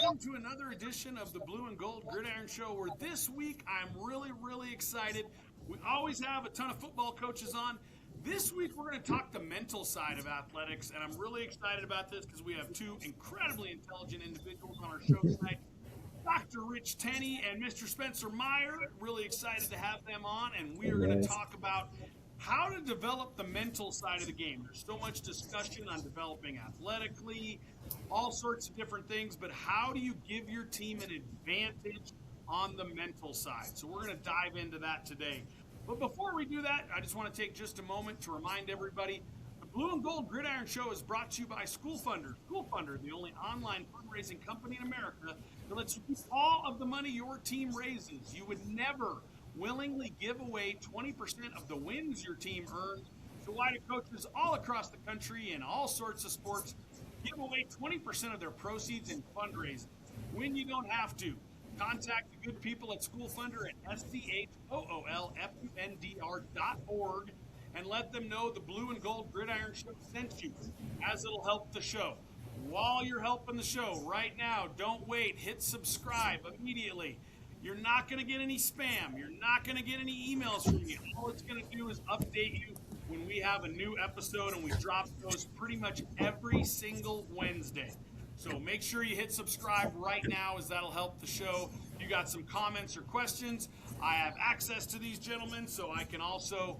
Welcome to another edition of the Blue and Gold Gridiron Show, where this week I'm really excited. We always have a ton of football coaches on. This week we're going to talk the mental side of athletics, and I'm really excited about this because we have two incredibly intelligent individuals on our show tonight. Dr. Rich Tenney and Mr. Spencer Meyer. Really excited to have them on, and we are going to talk about how to develop the mental side of the game. There's so much discussion on developing athletically, all sorts of different things, but how do you give your team an advantage on the mental side? So we're going to dive into that today. But before we do that, I just want to take just a moment to remind everybody, the Blue and Gold Gridiron Show is brought to you by School Funder. School Funder, the only online fundraising company in America that lets you keep all of the money your team raises. You would never willingly give away 20% of the wins your team earns. So why do coaches all across the country in all sorts of sports give away 20% of their proceeds in fundraising when you don't have to? Contact the good people at School Funder at schoolfundr.org and let them know the Blue and Gold Gridiron Show sent you, as it'll help the show. While you're helping the show right now, don't wait. Hit subscribe immediately. You're not going to get any spam. You're not going to get any emails from me. All it's going to do is update you when we have a new episode, and we drop those pretty much every single Wednesday. So make sure you hit subscribe right now, as that'll help the show. If you got some comments or questions, I have access to these gentlemen, so I can also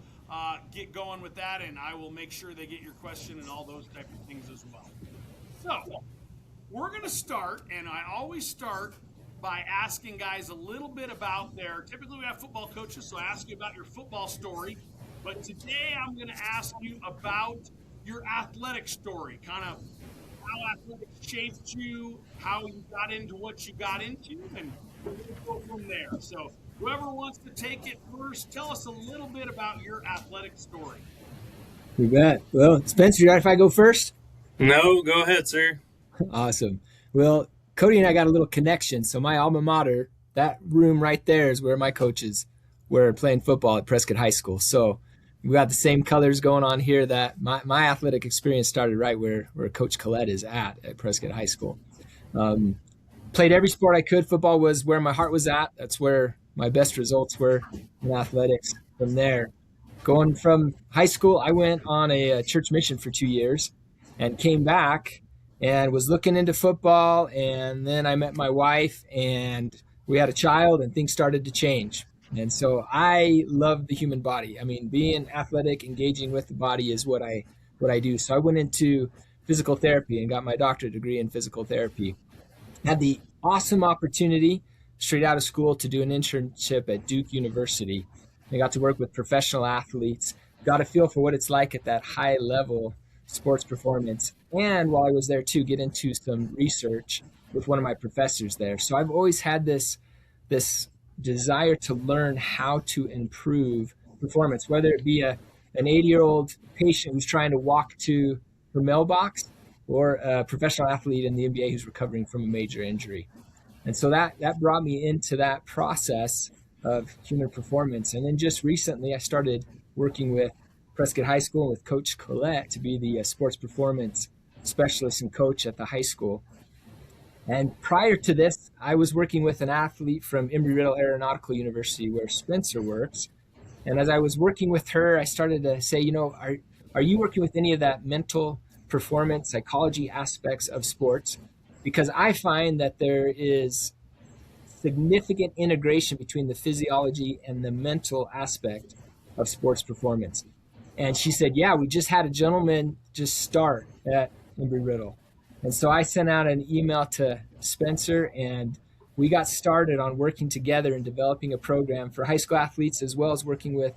get going with that, and I will make sure they get your question and all those type of things as well. So we're going to start, and I always start by asking guys a little bit about typically we have football coaches, so I ask you about your football story. But today I'm going to ask you about your athletic story, kind of how athletics shaped you, how you got into what you got into, and we'll go from there. So whoever wants to take it first, tell us a little bit about your athletic story. You bet. Well, Spencer, you got if I go first? No, go ahead, sir. Awesome. Well, Cody and I got a little connection. So my alma mater, that room right there is where my coaches were playing football at Prescott High School. So we got the same colors going on here. That my athletic experience started right where Coach Collette is at Prescott High School. Played every sport I could. Football was where my heart was at. That's where my best results were in athletics. From there, going from high school, I went on a church mission for 2 years and came back and was looking into football, and then I met my wife, and we had a child, and things started to change. And so I love the human body. I mean, being athletic, engaging with the body is what I do. So I went into physical therapy and got my doctorate degree in physical therapy. Had the awesome opportunity straight out of school to do an internship at Duke University. I got to work with professional athletes, got a feel for what it's like at that high level sports performance, and while I was there too, get into some research with one of my professors there. So I've always had this desire to learn how to improve performance, whether it be an 80-year-old patient who's trying to walk to her mailbox or a professional athlete in the NBA who's recovering from a major injury. And so that brought me into that process of human performance. And then just recently I started working with Prescott High School with Coach Collette to be the sports performance specialist and coach at the high school. And prior to this, I was working with an athlete from Embry-Riddle Aeronautical University where Spencer works. And as I was working with her, I started to say, are you working with any of that mental performance psychology aspects of sports? Because I find that there is significant integration between the physiology and the mental aspect of sports performance. And she said, yeah, we just had a gentleman just start at Embry-Riddle. And so I sent out an email to Spencer, and we got started on working together and developing a program for high school athletes, as well as working with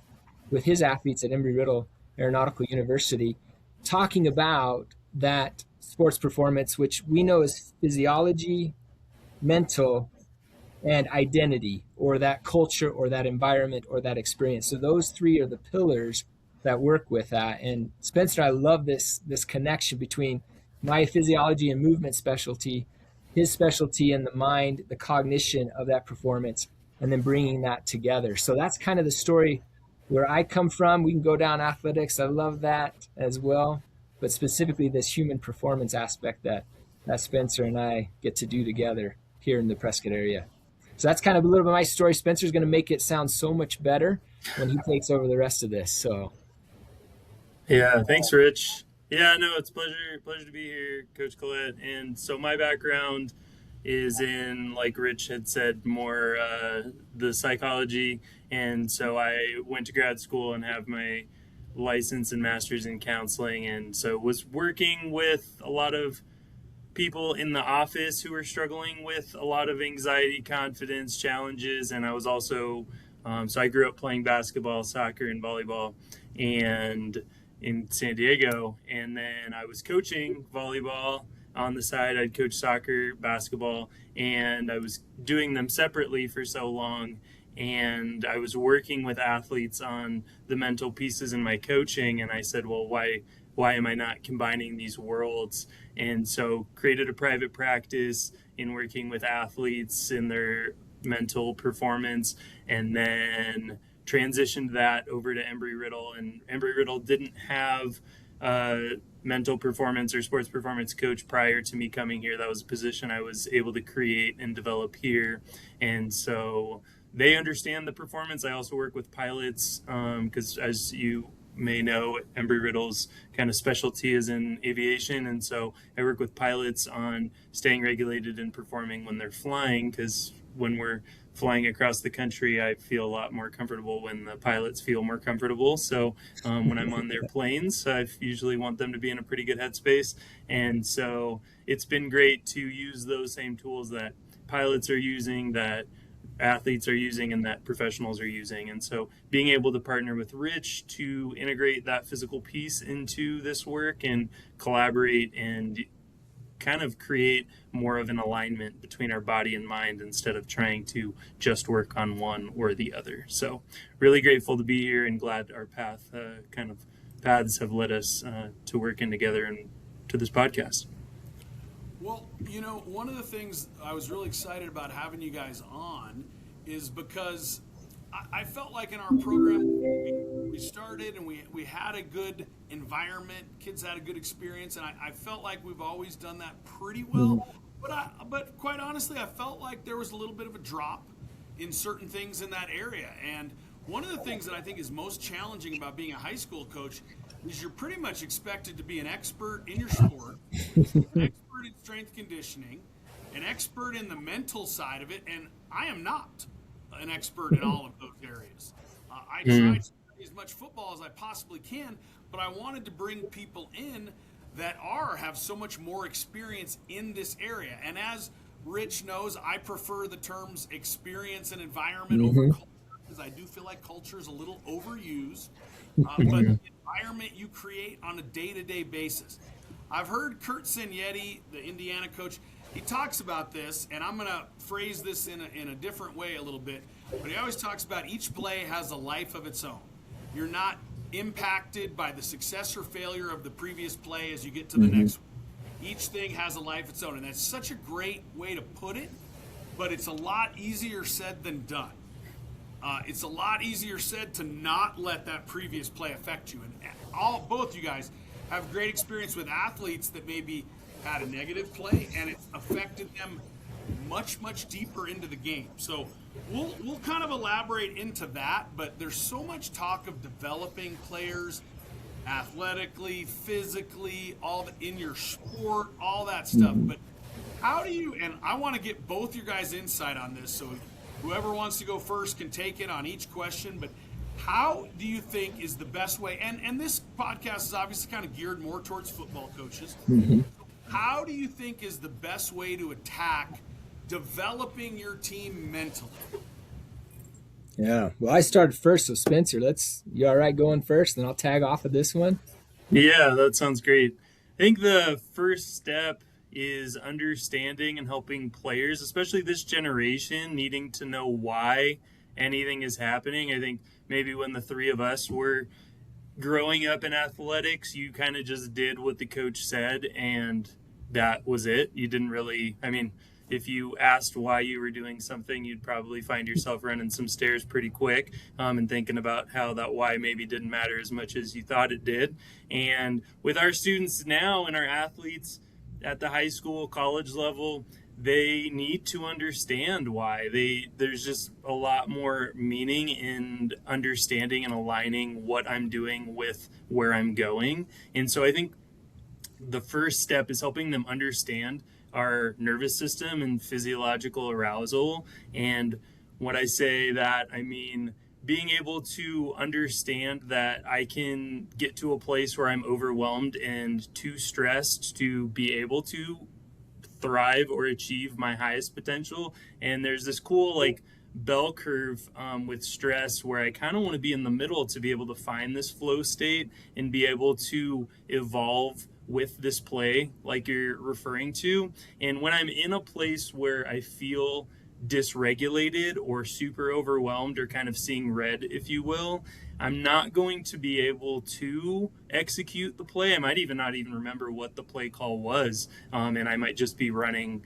his athletes at Embry-Riddle Aeronautical University, talking about that sports performance, which we know is physiology, mental, and identity, or that culture, or that environment, or that experience. So those three are the pillars that work with that. And Spencer and I love this connection between my physiology and movement specialty, his specialty in the mind, the cognition of that performance, and then bringing that together. So that's kind of the story where I come from. We can go down athletics. I love that as well. But specifically this human performance aspect that Spencer and I get to do together here in the Prescott area. So that's kind of a little bit of my story. Spencer's going to make it sound so much better when he takes over the rest of this. So Yeah, thanks, Rich. Yeah, no, it's pleasure to be here, Coach Collette. And so my background is in, like Rich had said, more the psychology. And so I went to grad school and have my license and master's in counseling. And so was working with a lot of people in the office who were struggling with a lot of anxiety, confidence challenges. And I was also, so I grew up playing basketball, soccer, and volleyball, and in San Diego. And then I was coaching volleyball on the side. I'd coach soccer, basketball, and I was doing them separately for so long. And I was working with athletes on the mental pieces in my coaching. And I said, well, why am I not combining these worlds? And so created a private practice in working with athletes in their mental performance, and then transitioned that over to Embry-Riddle. And Embry-Riddle didn't have a mental performance or sports performance coach prior to me coming here. That was a position I was able to create and develop here. And so they understand the performance. I also work with pilots because, as you may know, Embry-Riddle's kind of specialty is in aviation. And so I work with pilots on staying regulated and performing when they're flying, because when we're flying across the country, I feel a lot more comfortable when the pilots feel more comfortable. So when I'm on their planes, I usually want them to be in a pretty good headspace. And so it's been great to use those same tools that pilots are using, that athletes are using, and that professionals are using. And so being able to partner with Rich to integrate that physical piece into this work and collaborate and kind of create more of an alignment between our body and mind instead of trying to just work on one or the other. So really grateful to be here and glad our paths have led us to working together and to this podcast. Well, one of the things I was really excited about having you guys on is because I felt like in our program we started and we had a good environment. Kids had a good experience, and I felt like we've always done that pretty well. But quite honestly, I felt like there was a little bit of a drop in certain things in that area. And one of the things that I think is most challenging about being a high school coach is you're pretty much expected to be an expert in your sport, an expert in strength conditioning, an expert in the mental side of it, and I am not an expert in all of those areas. I try to study as much football as I possibly can, but I wanted to bring people in that have so much more experience in this area. And as Rich knows, I prefer the terms experience and environment over culture, because I do feel like culture is a little overused. But the environment you create on a day-to-day basis. I've heard Kurt Signetti, the Indiana coach, he talks about this, and I'm going to phrase this in a different way a little bit, but he always talks about each play has a life of its own. You're not impacted by the success or failure of the previous play as you get to the next one. Each thing has a life of its own, and that's such a great way to put it, but it's a lot easier said than done. It's a lot easier said to not let that previous play affect you. And both you guys have great experience with athletes that maybe had a negative play and it's affected them much, much deeper into the game. So we'll kind of elaborate into that, but there's so much talk of developing players athletically, physically, in your sport, all that stuff. But how do you, and I want to get both your guys' insight on this, so whoever wants to go first can take it on each question, but how do you think is the best way, and this podcast is obviously kind of geared more towards football coaches, how do you think is the best way to attack developing your team mentally? Yeah, well, I started first, so Spencer, you all right going first, then I'll tag off of this one? Yeah, that sounds great. I think the first step is understanding and helping players, especially this generation, needing to know why anything is happening. I think maybe when the three of us were growing up in athletics, you kind of just did what the coach said, and that was it. You didn't really, if you asked why you were doing something, you'd probably find yourself running some stairs pretty quick and thinking about how that why maybe didn't matter as much as you thought it did. And with our students now and our athletes at the high school, college level, they need to understand why. There's just a lot more meaning in understanding and aligning what I'm doing with where I'm going. And so I think the first step is helping them understand our nervous system and physiological arousal. And when I say that, I mean being able to understand that I can get to a place where I'm overwhelmed and too stressed to be able to thrive or achieve my highest potential. And there's this cool like bell curve with stress where I kind of want to be in the middle to be able to find this flow state and be able to evolve with this play like you're referring to. And when I'm in a place where I feel dysregulated or super overwhelmed or kind of seeing red, if you will, I'm not going to be able to execute the play. I might even not even remember what the play call was, and I might just be running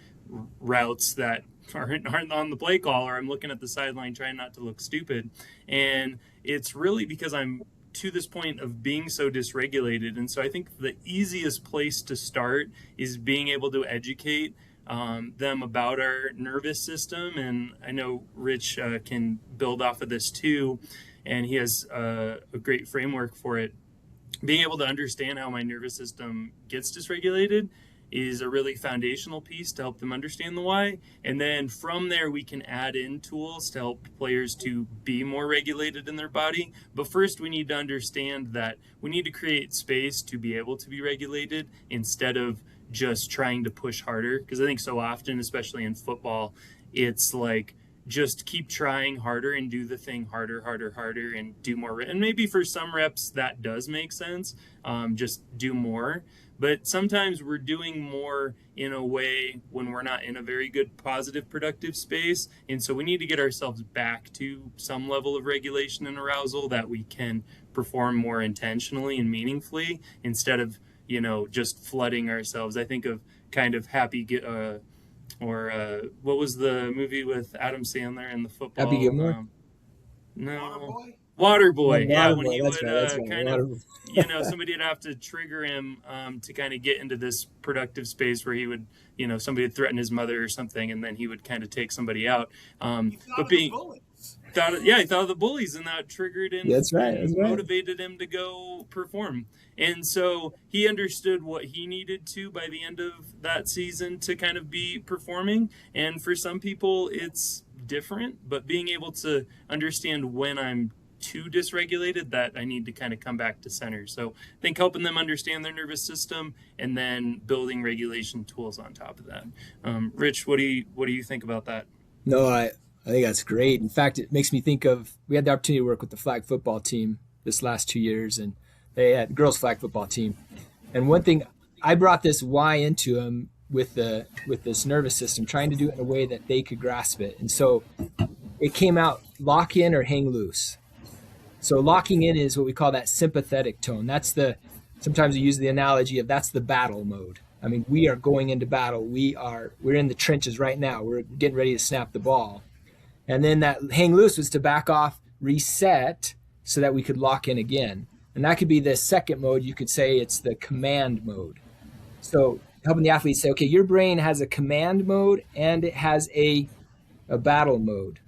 routes that aren't on the play call, or I'm looking at the sideline trying not to look stupid. And it's really because I'm to this point of being so dysregulated. And so I think the easiest place to start is being able to educate them about our nervous system. And I know Rich can build off of this too, and he has a great framework for it. Being able to understand how my nervous system gets dysregulated is a really foundational piece to help them understand the why. And then from there, we can add in tools to help players to be more regulated in their body. But first, we need to understand that we need to create space to be able to be regulated instead of just trying to push harder. Because I think so often, especially in football, it's like, just keep trying harder and do the thing harder, and do more. And maybe for some reps that does make sense. Just do more. But sometimes we're doing more in a way when we're not in a very good, positive, productive space. And so we need to get ourselves back to some level of regulation and arousal that we can perform more intentionally and meaningfully instead of, just flooding ourselves. I think of kind of what was the movie with Adam Sandler and the football? Happy Gilmore? No. Waterboy. Yeah, when he would right. kind of, somebody would have to trigger him to kind of get into this productive space where he would, somebody would threaten his mother or something, and then he would kind of take somebody out. He thought of the bullies, and that triggered him. That's right. Motivated him to go perform. And so he understood what he needed to by the end of that season to kind of be performing. And for some people, it's different, but being able to understand when I'm too dysregulated, that I need to kind of come back to center. So I think helping them understand their nervous system and then building regulation tools on top of that. Rich, what do you think about that? No, I think that's great. In fact, it makes me think of, we had the opportunity to work with the flag football team this last 2 years, and they had girls flag football team. And one thing, I brought this why into them with this nervous system, trying to do it in a way that they could grasp it. And so it came out lock in or hang loose. So locking in is what we call that sympathetic tone. Sometimes we use the analogy of that's the battle mode. I mean, we are going into battle. We're in the trenches right now. We're getting ready to snap the ball. And then that hang loose was to back off, reset, so that we could lock in again. And that could be the second mode. You could say it's the command mode. So helping the athletes say, okay, your brain has a command mode and it has a battle mode.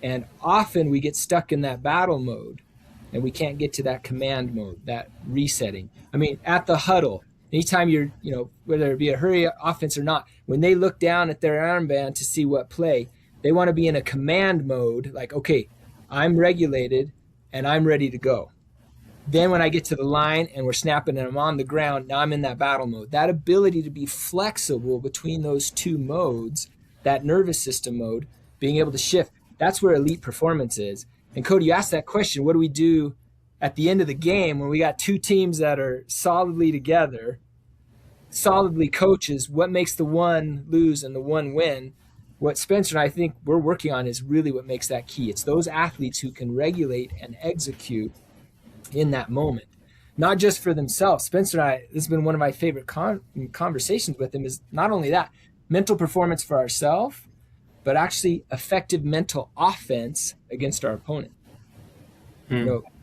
And often we get stuck in that battle mode and we can't get to that command mode, that resetting. I mean, at the huddle, anytime you're, whether it be a hurry offense or not, when they look down at their armband to see what play, they want to be in a command mode, like, okay, I'm regulated and I'm ready to go. Then when I get to the line and we're snapping and I'm on the ground, now I'm in that battle mode. That ability to be flexible between those two modes, that nervous system mode, being able to shift, that's where elite performance is. And Cody, you asked that question, what do we do at the end of the game when we got two teams that are solidly together, solidly coaches, what makes the one lose and the one win? What Spencer and I think we're working on is really what makes that key. It's those athletes who can regulate and execute in that moment, not just for themselves. Spencer and I, this has been one of my favorite conversations with him, is not only that, mental performance for ourselves, but actually effective mental offense against our opponent.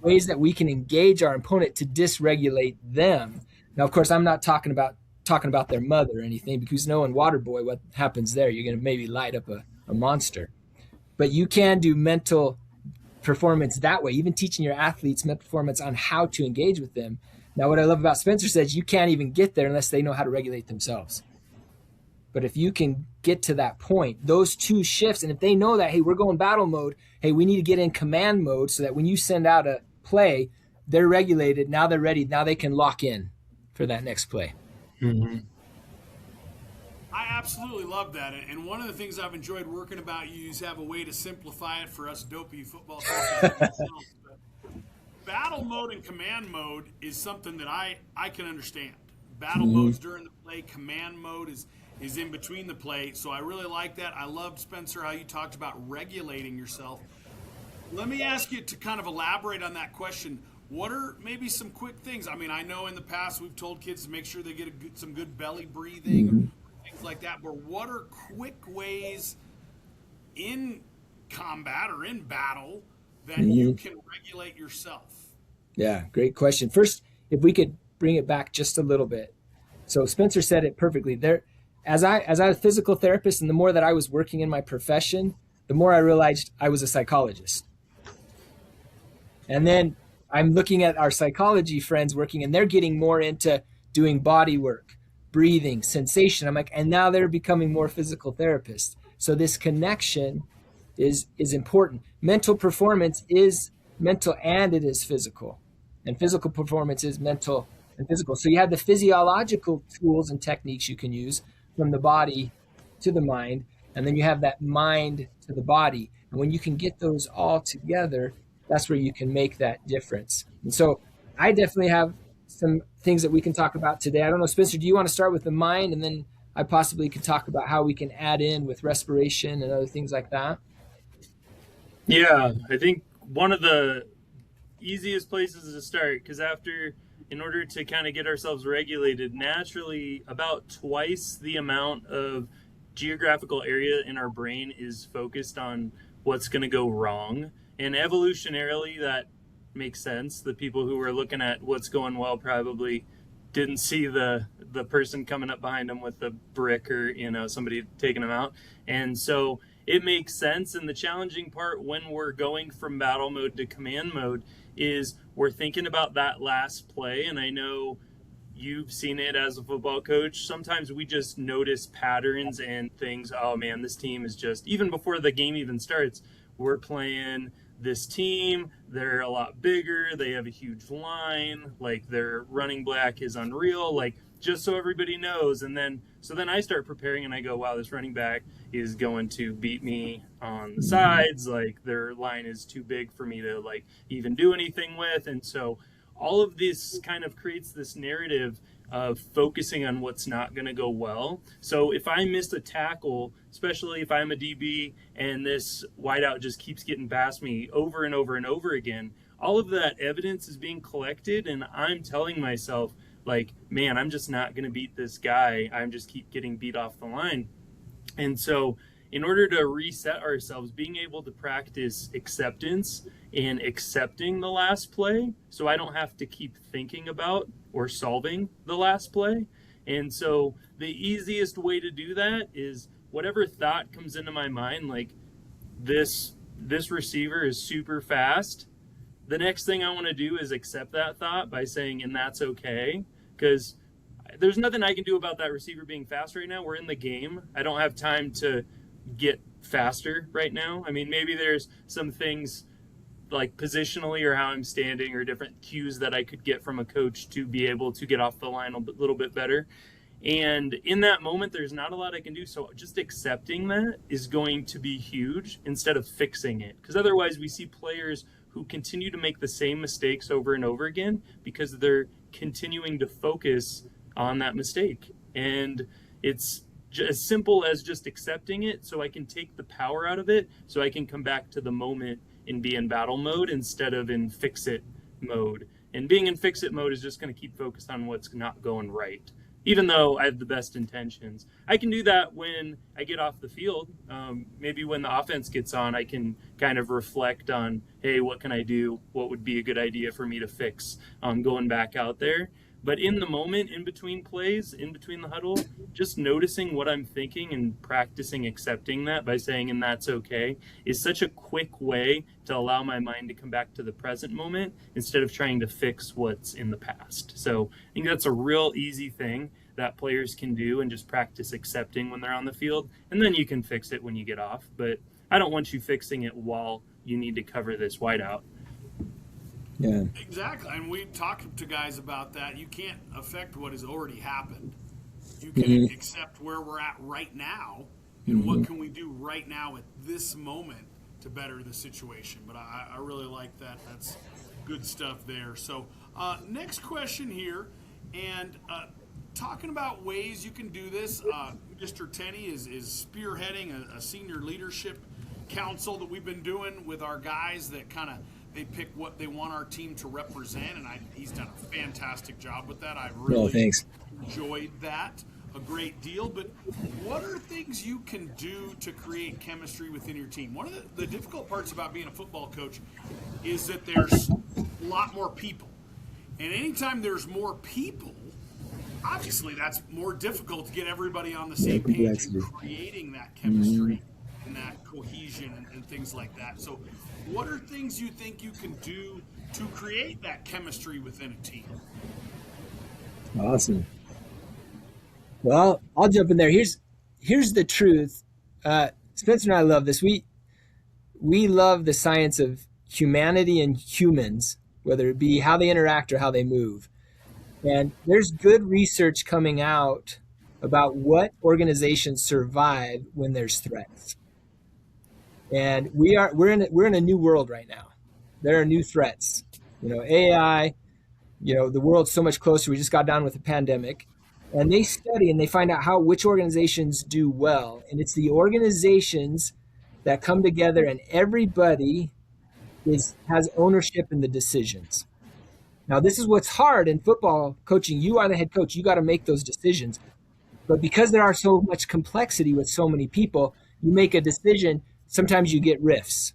Ways that we can engage our opponent to dysregulate them. Now, of course, I'm not talking about talking about their mother or anything, because knowing water boy, what happens there, you're going to maybe light up a monster. But you can do mental performance that way, even teaching your athletes mental performance on how to engage with them. Now, what I love about Spencer says, you can't even get there unless they know how to regulate themselves. But if you can get to that point, those two shifts, and if they know that, hey, we're going battle mode, hey, we need to get in command mode so that when you send out a play, they're regulated. Now they're ready. Now they can lock in for that next play. Mm-hmm. I absolutely love that. And one of the things I've enjoyed working about you is have a way to simplify it for us dopey football coaches. Battle mode and command mode is something that I can understand. Battle mode's during the play, command mode is in between the play. So I really like that. I loved, Spencer, how you talked about regulating yourself. Let me ask you to kind of elaborate on that question. What are maybe some quick things? I mean, I know in the past we've told kids to make sure they get some good belly breathing, things like that. But what are quick ways in combat or in battle that you can regulate yourself? Yeah, great question. First, if we could bring it back just a little bit. So Spencer said it perfectly. There, as I was a physical therapist, and the more that I was working in my profession, the more I realized I was a psychologist. And then I'm looking at our psychology friends working, and they're getting more into doing body work, breathing, sensation. I'm like, and now they're becoming more physical therapists. So this connection is important. Mental performance is mental and it is physical. And physical performance is mental and physical. So you have the physiological tools and techniques you can use from the body to the mind, and then you have that mind to the body. And when you can get those all together, that's where you can make that difference. And so I definitely have some things that we can talk about today. I don't know, Spencer, do you want to start with the mind, and then I possibly could talk about how we can add in with respiration and other things like that? Yeah, I think one of the easiest places to start, because in order to kind of get ourselves regulated, naturally about twice the amount of geographical area in our brain is focused on what's going to go wrong. And evolutionarily, that makes sense. The people who were looking at what's going well probably didn't see the person coming up behind them with the brick, or somebody taking them out. And so it makes sense. And the challenging part when we're going from battle mode to command mode is we're thinking about that last play. And I know you've seen it as a football coach. Sometimes we just notice patterns and things. Oh man, this team is just, even before the game even starts, we're playing this team. They're a lot bigger. They have a huge line. Like, their running back is unreal. Like, just so everybody knows. And then I start preparing, and I go, wow, this running back is going to beat me on the sides. Like, their line is too big for me to even do anything with. And so all of this kind of creates this narrative of focusing on what's not going to go well. So if I miss a tackle, especially if I'm a DB and this wideout just keeps getting past me over and over and over again, all of that evidence is being collected, and I'm telling myself, man, I'm just not going to beat this guy. I'm just keep getting beat off the line. And so in order to reset ourselves, being able to practice acceptance and accepting the last play, so I don't have to keep thinking about or solving the last play. And so the easiest way to do that is whatever thought comes into my mind, like this receiver is super fast. The next thing I want to do is accept that thought by saying, and that's okay, because there's nothing I can do about that receiver being fast right now. We're in the game. I don't have time to get faster right now. I mean, maybe there's some things like positionally or how I'm standing or different cues that I could get from a coach to be able to get off the line a little bit better. And in that moment, there's not a lot I can do. So just accepting that is going to be huge instead of fixing it. Because otherwise we see players who continue to make the same mistakes over and over again because they're continuing to focus on that mistake. And it's as simple as just accepting it so I can take the power out of it, so I can come back to the moment and be in battle mode instead of in fix it mode. And being in fix it mode is just going to keep focused on what's not going right, even though I have the best intentions. I can do that when I get off the field. Maybe when the offense gets on, I can kind of reflect on, hey, what can I do? What would be a good idea for me to fix going back out there? But in the moment, in between plays, in between the huddle, just noticing what I'm thinking and practicing accepting that by saying, and that's okay, is such a quick way to allow my mind to come back to the present moment instead of trying to fix what's in the past. So I think that's a real easy thing that players can do and just practice accepting when they're on the field. And then you can fix it when you get off. But I don't want you fixing it while you need to cover this whiteout. Yeah. Exactly. And we talked to guys about that. You can't affect what has already happened. You can accept where we're at right now and what can we do right now at this moment to better the situation. But I really like that. That's good stuff there. So next question here, and talking about ways you can do this, Mr. Tenney is spearheading a senior leadership council that we've been doing with our guys that kind of they pick what they want our team to represent, and he's done a fantastic job with that. I've really enjoyed that a great deal. But what are things you can do to create chemistry within your team? One of the difficult parts about being a football coach is that there's a lot more people. And anytime there's more people, obviously that's more difficult to get everybody on the same page and creating that chemistry and that cohesion and things like that. So what are things you think you can do to create that chemistry within a team? Awesome. Well, I'll jump in there. Here's the truth. Spencer and I love this. We love the science of humanity and humans, whether it be how they interact or how they move. And there's good research coming out about what organizations survive when there's threats. And we're in a new world right now. There are new threats. AI, the world's so much closer. We just got done with a pandemic. And they study and they find out which organizations do well. And it's the organizations that come together and everybody has ownership in the decisions. Now, this is what's hard in football coaching. You are the head coach. You got to make those decisions. But because there are so much complexity with so many people, you make a decision. Sometimes you get rifts.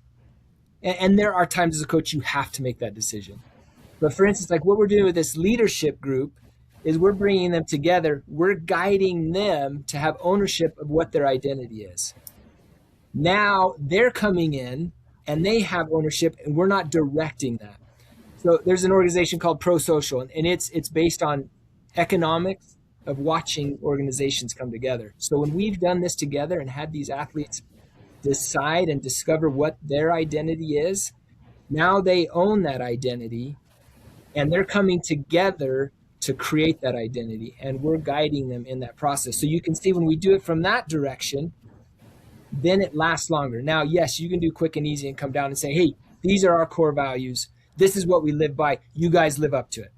And there are times as a coach you have to make that decision. But for instance, like what we're doing with this leadership group is we're bringing them together. We're guiding them to have ownership of what their identity is. Now they're coming in and they have ownership and we're not directing that. So there's an organization called Pro Social, and it's based on economics of watching organizations come together. So when we've done this together and had these athletes decide and discover what their identity is, now they own that identity and they're coming together to create that identity, and we're guiding them in that process. So you can see when we do it from that direction, then it lasts longer. Now, yes, you can do quick and easy and come down and say, hey, these are our core values. This is what we live by. You guys live up to it.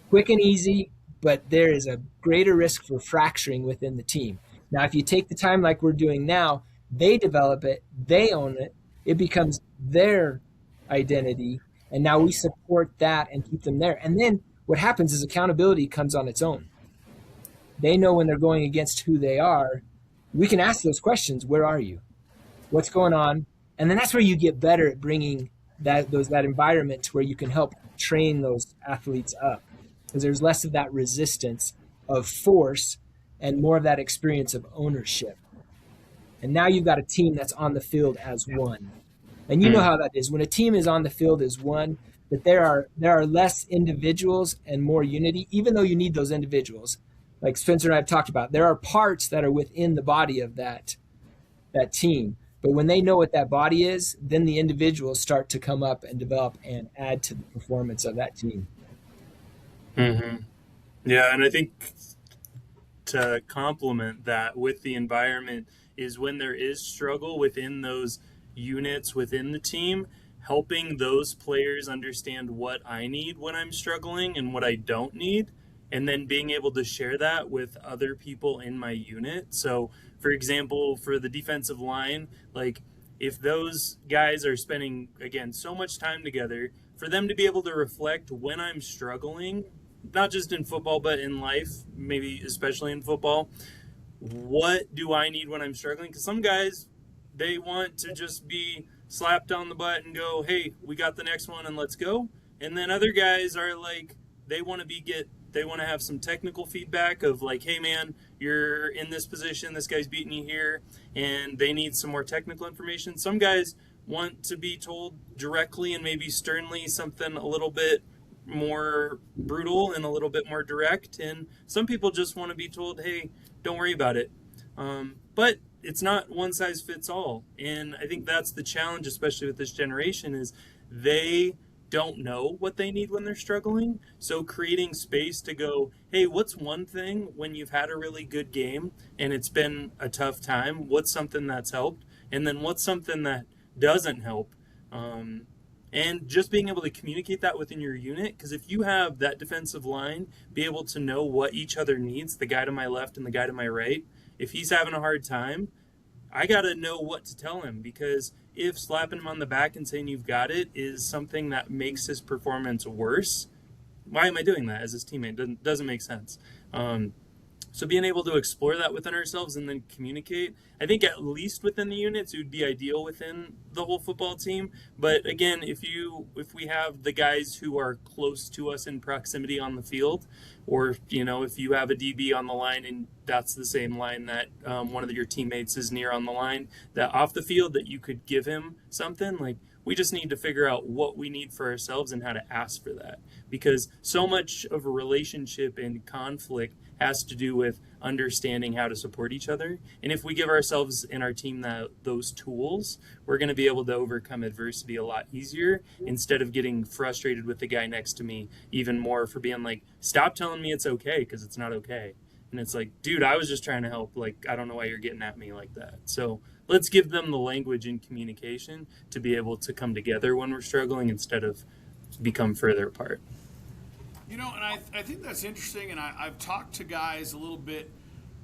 Quick and easy, but there is a greater risk for fracturing within the team. Now, if you take the time like we're doing now, they develop it, they own it, it becomes their identity, and now we support that and keep them there. And then what happens is accountability comes on its own. They know when they're going against who they are. We can ask those questions. Where are you? What's going on? And then that's where you get better at bringing that environment to where you can help train those athletes up, because there's less of that resistance of force and more of that experience of ownership. And now you've got a team that's on the field as one. And you know how that is. When a team is on the field as one, that there are less individuals and more unity, even though you need those individuals. Like Spencer and I have talked about, there are parts that are within the body of that team. But when they know what that body is, then the individuals start to come up and develop and add to the performance of that team. Mm-hmm. Yeah, and I think to complement that with the environment is when there is struggle within those units within the team, helping those players understand what I need when I'm struggling and what I don't need, and then being able to share that with other people in my unit. So, for example, for the defensive line, like if those guys are spending, again, so much time together, for them to be able to reflect when I'm struggling, not just in football, but in life, maybe especially in football, what do I need when I'm struggling? Because some guys, they want to just be slapped on the butt and go, hey, we got the next one and let's go. And then other guys are like, they want to have some technical feedback of like, hey man, you're in this position, this guy's beating you here, and they need some more technical information. Some guys want to be told directly and maybe sternly something a little bit more brutal and a little bit more direct, and some people just want to be told, hey, don't worry about it. But it's not one size fits all, and I think that's the challenge, especially with this generation, is they don't know what they need when they're struggling. So creating space to go, hey, what's one thing when you've had a really good game and it's been a tough time? What's something that's helped? And then what's something that doesn't help? And just being able to communicate that within your unit, because if you have that defensive line be able to know what each other needs, the guy to my left and the guy to my right, if he's having a hard time, I got to know what to tell him, because if slapping him on the back and saying you've got it is something that makes his performance worse, why am I doing that as his teammate? Doesn't make sense. So being able to explore that within ourselves and then communicate, I think at least within the units, it would be ideal within the whole football team. But again, if we have the guys who are close to us in proximity on the field, or if you have a DB on the line and that's the same line that one of your teammates is near on the line, that off the field that you could give him something, like, we just need to figure out what we need for ourselves and how to ask for that, because so much of a relationship and conflict has to do with understanding how to support each other. And if we give ourselves and our team those tools, we're going to be able to overcome adversity a lot easier, instead of getting frustrated with the guy next to me even more for being like, stop telling me it's okay, because it's not okay. And it's like, dude, I was just trying to help. Like, I don't know why you're getting at me like that. So let's give them the language and communication to be able to come together when we're struggling, instead of become further apart. And I think that's interesting, and I've talked to guys a little bit,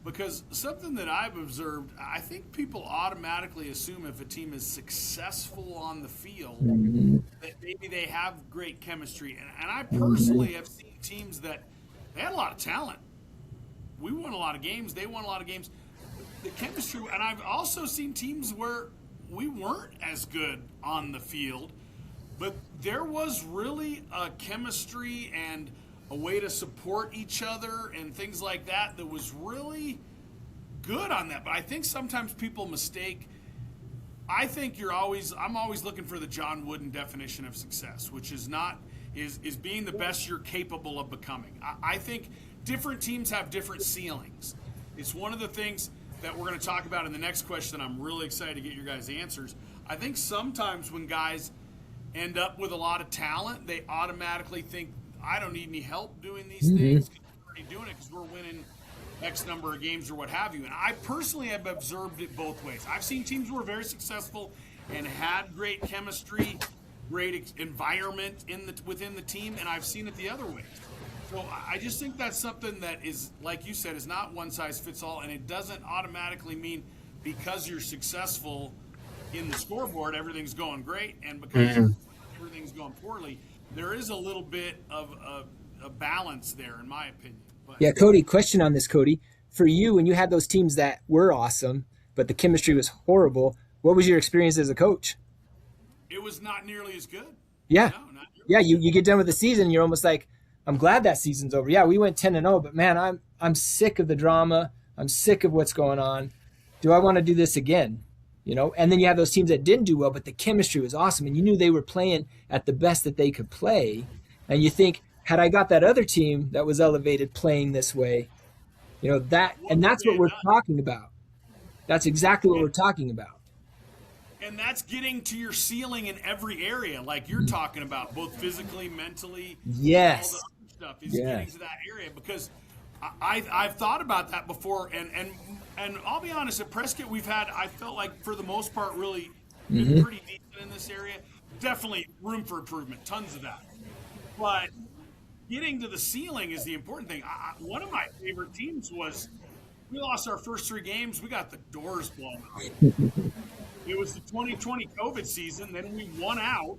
because something that I've observed, I think people automatically assume if a team is successful on the field, that maybe they have great chemistry. And I personally have seen teams that they had a lot of talent. We won a lot of games. They won a lot of games. The chemistry, and I've also seen teams where we weren't as good on the field, but there was really a chemistry and a way to support each other and things like that was really good on that. But I think sometimes people mistake. I think I'm always looking for the John Wooden definition of success, which is being the best you're capable of becoming. I think different teams have different ceilings. It's one of the things that we're going to talk about in the next question. I'm really excited to get your guys' answers. I think sometimes when guys end up with a lot of talent, they automatically think, I don't need any help doing these things, because we're already doing it because we're winning X number of games or what have you. And I personally have observed it both ways. I've seen teams who were very successful and had great chemistry, great environment within the team, and I've seen it the other way. So I just think that's something that is, like you said, is not one size fits all, and it doesn't automatically mean because you're successful in the scoreboard, everything's going great, and because everything's going poorly. There is a little bit of a balance there, in my opinion. But, yeah, Cody, question on this, Cody. For you, when you had those teams that were awesome, but the chemistry was horrible, what was your experience as a coach? It was not nearly as good. Yeah. No, not nearly. Yeah, you get done with the season, and you're almost like, I'm glad that season's over. Yeah, we went 10-0, but man, I'm sick of the drama. I'm sick of what's going on. Do I want to do this again? And then you have those teams that didn't do well, but the chemistry was awesome, and you knew they were playing at the best that they could play. And you think, had I got that other team that was elevated playing this way, that's what we're talking about. That's exactly what we're talking about. And that's getting to your ceiling in every area, like you're talking about, both physically, mentally, yes, all the other stuff is getting to that area. Because I've thought about that before, and I'll be honest, at Prescott I felt like for the most part really been pretty decent in this area. Definitely room for improvement, tons of that. But getting to the ceiling is the important thing. One of my favorite teams was, we lost our first 3 games. We got the doors blown out. It was the 2020 COVID season. Then we won out,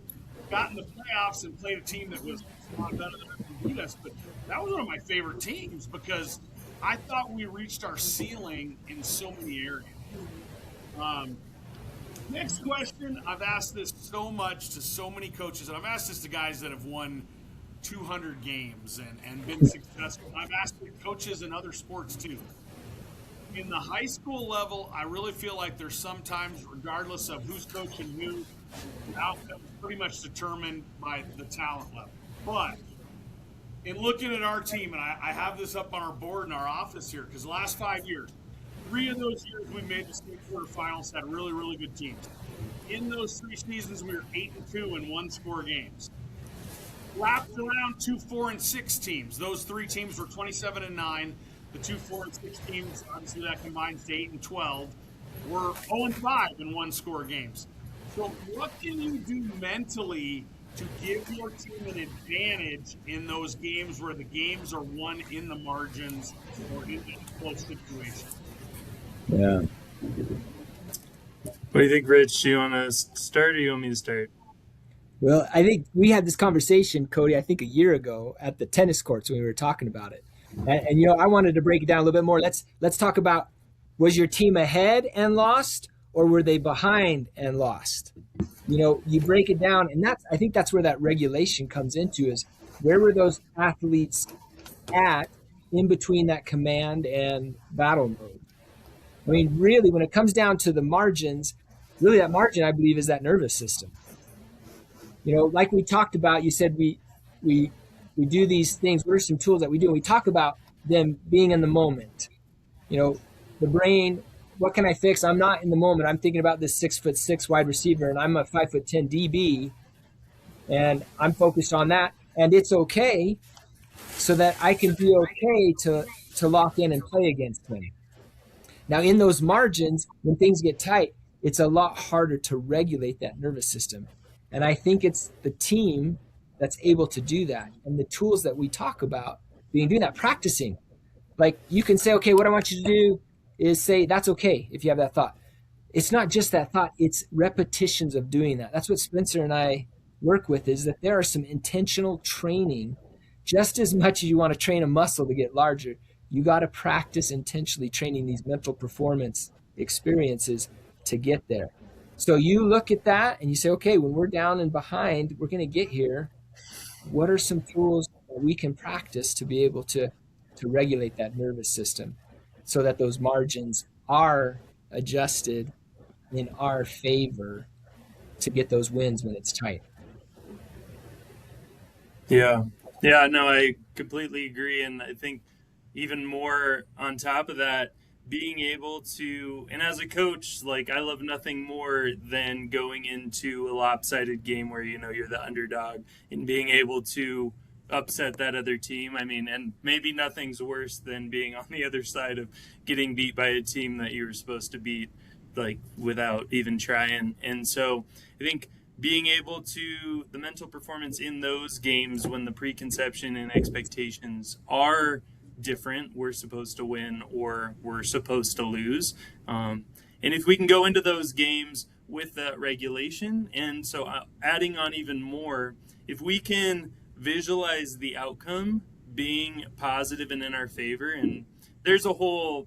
got in the playoffs, and played a team that was a lot better than us to beat us. But that was one of my favorite teams because I thought we reached our ceiling in so many areas. Next question. I've asked this so much to so many coaches, and I've asked this to guys that have won 200 games and been successful. I've asked coaches in other sports too. In the high school level, I really feel like there's sometimes, regardless of who's coaching who, the outcome is pretty much determined by the talent level. But in looking at our team, and I have this up on our board in our office here, because the last 5 years, 3 of those years we made the state quarterfinals, had really, really good teams. In those 3 seasons, we were 8-2 in one-score games. Lapped around 2, 4, and 6 teams. Those 3 teams were 27-9. The 2, 4, and 6 teams, obviously that combines to 8 and 12, were 0-5 in one-score games. So what can you do mentally to give your team an advantage in those games where the games are won in the margins or in a close situation? Yeah. What do you think, Rich? Do you want to start or do you want me to start? Well, I think we had this conversation, Cody, I think a year ago at the tennis courts when we were talking about it. And I wanted to break it down a little bit more. Let's talk about, was your team ahead and lost, or were they behind and lost? You break it down, and I think that's where that regulation comes into, is where were those athletes at in between that command and battle mode? I mean, really, when it comes down to the margins, really that margin, I believe, is that nervous system. Like we talked about, you said we do these things. What are some tools that we do? We talk about them being in the moment. The brain, what can I fix? I'm not in the moment. I'm thinking about this 6'6" wide receiver, and I'm a 5'10" DB, and I'm focused on that. And it's okay, so that I can be okay to lock in and play against him. Now, in those margins, when things get tight, it's a lot harder to regulate that nervous system. And I think it's the team that's able to do that. And the tools that we talk about doing that, practicing. Like, you can say, okay, what I want you to do is say, that's okay if you have that thought. It's not just that thought, it's repetitions of doing that. That's what Spencer and I work with, is that there are some intentional training. Just as much as you want to train a muscle to get larger, you got to practice intentionally training these mental performance experiences to get there. So you look at that and you say, okay, when we're down and behind, we're going to get here. What are some tools that we can practice to be able to regulate that nervous system so that those margins are adjusted in our favor to get those wins when it's tight? Yeah. Yeah, no, I completely agree. And I think even more on top of that, being able to, and as a coach, like, I love nothing more than going into a lopsided game where, you're the underdog and being able to upset that other team. I mean, and maybe nothing's worse than being on the other side of getting beat by a team that you were supposed to beat, like, without even trying. And so I think being able to, the mental performance in those games when the preconception and expectations are different, we're supposed to win or we're supposed to lose. And if we can go into those games with that regulation, and so adding on even more, if we can visualize the outcome being positive and in our favor, and there's a whole,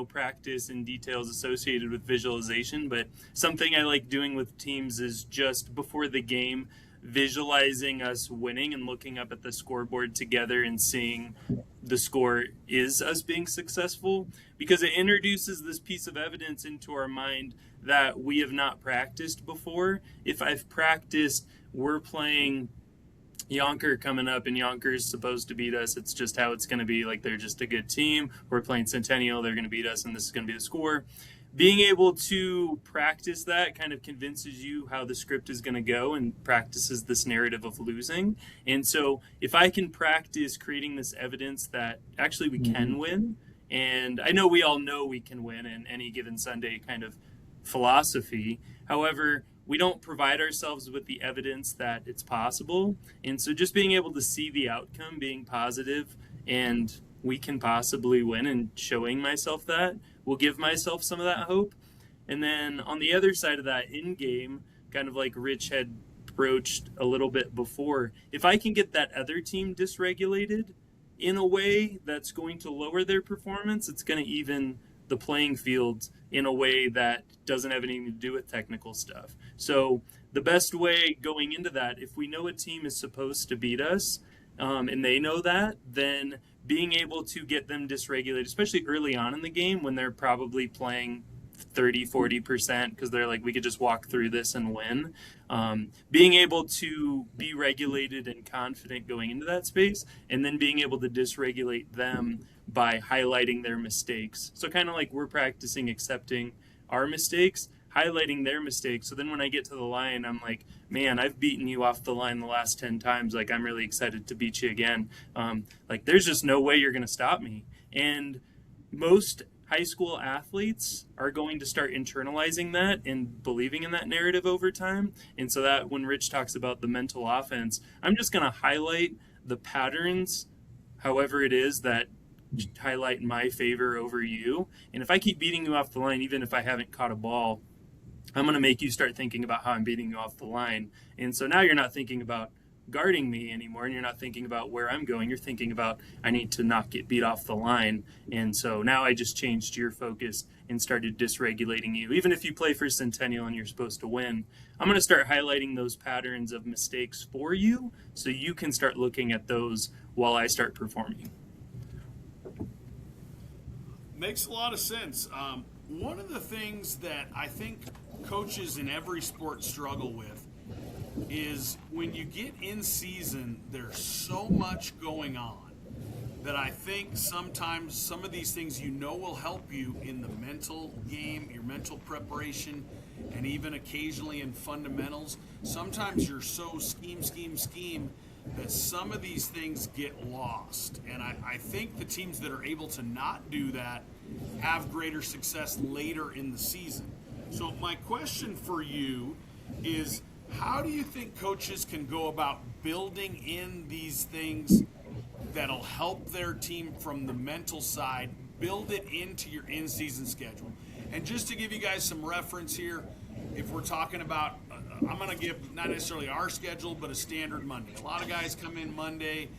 practice and details associated with visualization, but something I like doing with teams is just before the game, visualizing us winning and looking up at the scoreboard together and seeing the score is us being successful, because it introduces this piece of evidence into our mind that we have not practiced before. If I've practiced, we're playing Yonker coming up, and Yonker's supposed to beat us. It's just how it's going to be. Like, they're just a good team. We're playing Centennial. They're going to beat us, and this is going to be the score. Being able to practice that kind of convinces you how the script is going to go and practices this narrative of losing. And so if I can practice creating this evidence that actually we can win, and I know we all know we can win in any given Sunday kind of philosophy. However, we don't provide ourselves with the evidence that it's possible. And so just being able to see the outcome being positive and we can possibly win, and showing myself that will give myself some of that hope. And then on the other side of that, in game, kind of like Rich had broached a little bit before, if I can get that other team dysregulated in a way that's going to lower their performance, it's going to even the playing field in a way that doesn't have anything to do with technical stuff. So the best way going into that, if we know a team is supposed to beat us, and they know that, then being able to get them dysregulated, especially early on in the game when they're probably playing 30-40% because they're like, we could just walk through this and win. Being able to be regulated and confident going into that space, and then being able to dysregulate them by highlighting their mistakes. So kind of like we're practicing accepting our mistakes, highlighting their mistakes. So then when I get to the line, I'm like, man, I've beaten you off the line the last 10 times. Like, I'm really excited to beat you again. Like, there's just no way you're going to stop me. And most high school athletes are going to start internalizing that and believing in that narrative over time. And so that when Rich talks about the mental offense, I'm just going to highlight the patterns, however it is, that highlight in my favor over you. And if I keep beating you off the line, even if I haven't caught a ball, I'm going to make you start thinking about how I'm beating you off the line. And so now you're not thinking about guarding me anymore, and you're not thinking about where I'm going. You're thinking about, I need to not get beat off the line. And so now I just changed your focus and started dysregulating you. Even if you play for Centennial and you're supposed to win, I'm going to start highlighting those patterns of mistakes for you so you can start looking at those while I start performing. Makes a lot of sense. One of the things that I think coaches in every sport struggle with is when you get in season, there's so much going on that I think sometimes some of these things will help you in the mental game, your mental preparation, and even occasionally in fundamentals. Sometimes you're so scheme that some of these things get lost. And I think the teams that are able to not do that have greater success later in the season. So my question for you is, how do you think coaches can go about building in these things that'll help their team from the mental side, build it into your in-season schedule? And just to give you guys some reference here, if we're talking about, I'm going to give not necessarily our schedule, but a standard Monday. A lot of guys come in Monday,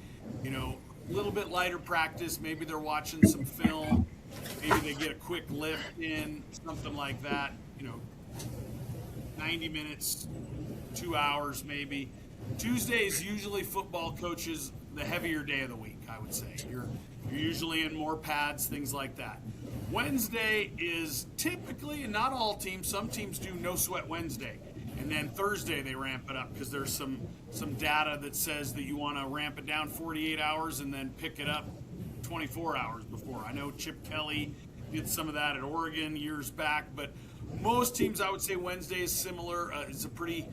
a little bit lighter practice. Maybe they're watching some film. Maybe they get a quick lift in, something like that, 90 minutes, 2 hours maybe. Tuesday is usually football coaches the heavier day of the week, I would say. You're usually in more pads, things like that. Wednesday is typically, and not all teams, some teams do no sweat Wednesday. And then Thursday they ramp it up because there's some data that says that you want to ramp it down 48 hours and then pick it up 24 hours before. I know Chip Kelly did some of that at Oregon years back, but most teams, I would say Wednesday is similar. It's a pretty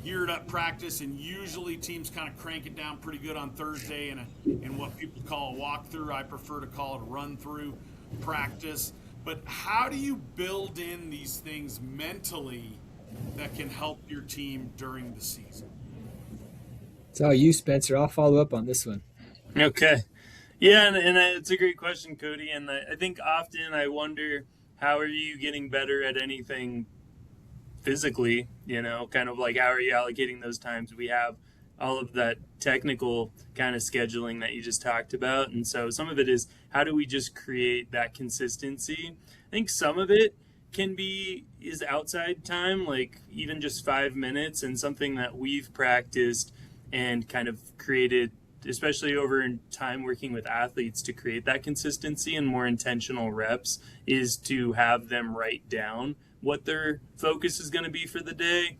geared up practice, and usually teams kind of crank it down pretty good on Thursday in what people call a walkthrough. I prefer to call it a run-through practice. But how do you build in these things mentally that can help your team during the season? It's all you, Spencer. I'll follow up on this one. Okay. Yeah, and it's a great question, Cody. And I think often I wonder, how are you getting better at anything physically? Kind of like, how are you allocating those times? We have all of that technical kind of scheduling that you just talked about. And so some of it is, how do we just create that consistency? I think some of it is outside time, like even just 5 minutes, and something that we've practiced and kind of created, especially over in time working with athletes to create that consistency and more intentional reps, is to have them write down what their focus is going to be for the day.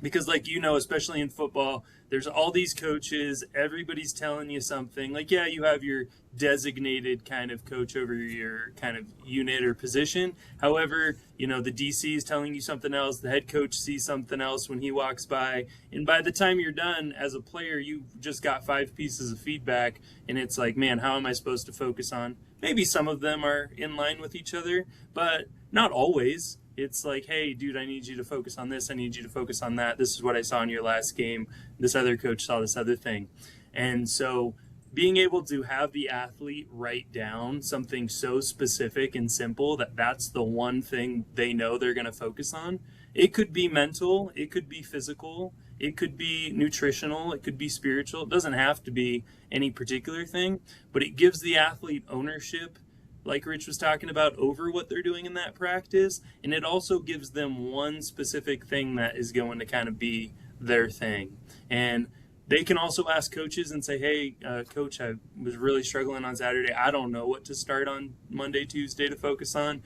Because especially in football, there's all these coaches, everybody's telling you something. Like, yeah, you have your designated kind of coach over your kind of unit or position. However, the DC is telling you something else. The head coach sees something else when he walks by. And by the time you're done as a player, you've just got 5 pieces of feedback. And it's like, man, how am I supposed to focus on? Maybe some of them are in line with each other, but not always. It's like, hey, dude, I need you to focus on this. I need you to focus on that. This is what I saw in your last game. This other coach saw this other thing. And so being able to have the athlete write down something so specific and simple that that's the one thing they know they're going to focus on. It could be mental. It could be physical. It could be nutritional. It could be spiritual. It doesn't have to be any particular thing, but it gives the athlete ownership, like Rich was talking about, over what they're doing in that practice. And it also gives them one specific thing that is going to kind of be their thing. And they can also ask coaches and say, hey, coach, I was really struggling on Saturday. I don't know what to start on Monday, Tuesday to focus on.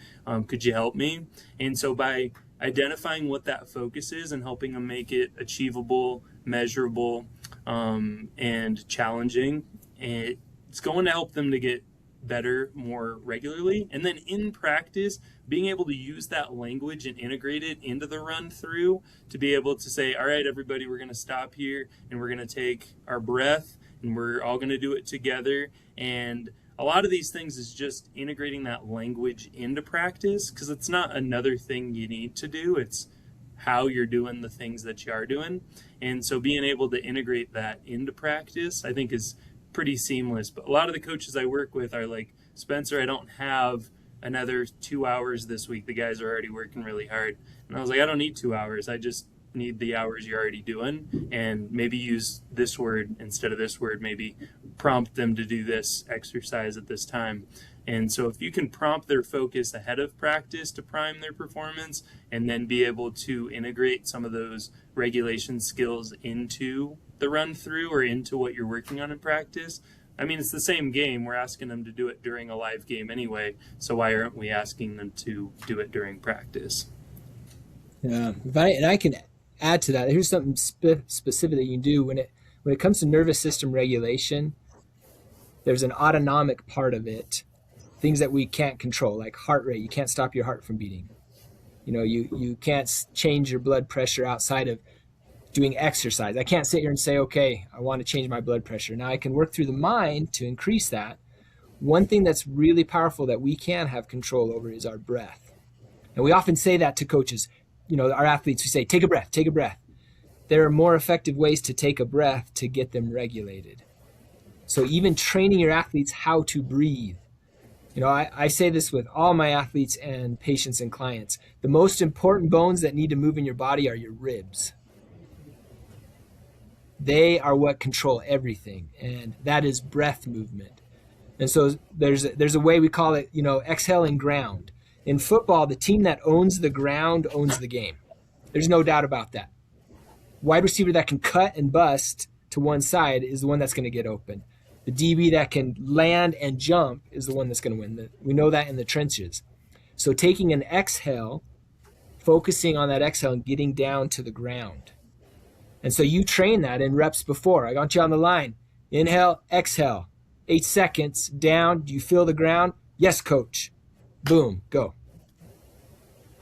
Could you help me? And so by identifying what that focus is and helping them make it achievable, measurable, and challenging, it's going to help them to get better more regularly. And then in practice, being able to use that language and integrate it into the run through to be able to say, all right, everybody, we're going to stop here and we're going to take our breath and we're all going to do it together. And a lot of these things is just integrating that language into practice, because it's not another thing you need to do. It's how you're doing the things that you are doing. And so being able to integrate that into practice, I think, is pretty seamless. But a lot of the coaches I work with are like, Spencer, I don't have another 2 hours this week. The guys are already working really hard. And I was like, I don't need 2 hours. I just need the hours you're already doing, and maybe use this word instead of this word, maybe prompt them to do this exercise at this time. And so if you can prompt their focus ahead of practice to prime their performance, and then be able to integrate some of those regulation skills into the run through or into what you're working on in practice. I mean, it's the same game. We're asking them to do it during a live game anyway. So why aren't we asking them to do it during practice? Yeah, and I can add to that. Here's something specific that you can do when it comes to nervous system regulation. There's an autonomic part of it, things that we can't control, like heart rate. You can't stop your heart from beating. You can't change your blood pressure outside of doing exercise. I can't sit here and say, okay, I want to change my blood pressure. Now I can work through the mind to increase that. One thing that's really powerful that we can have control over is our breath. And we often say that to coaches. Our athletes, we say, take a breath, take a breath. There are more effective ways to take a breath to get them regulated. So even training your athletes how to breathe. I say this with all my athletes and patients and clients. The most important bones that need to move in your body are your ribs. They are what control everything, and that is breath movement. And so there's a way we call it, exhale and ground. In football, the team that owns the ground owns the game. There's no doubt about that. Wide receiver that can cut and bust to one side is the one that's going to get open. The DB that can land and jump is the one that's going to win. We know that in the trenches. So taking an exhale, focusing on that exhale and getting down to the ground. And so you train that in reps before. I got you on the line. Inhale, exhale. 8 seconds, down. Do you feel the ground? Yes, coach. Boom, go.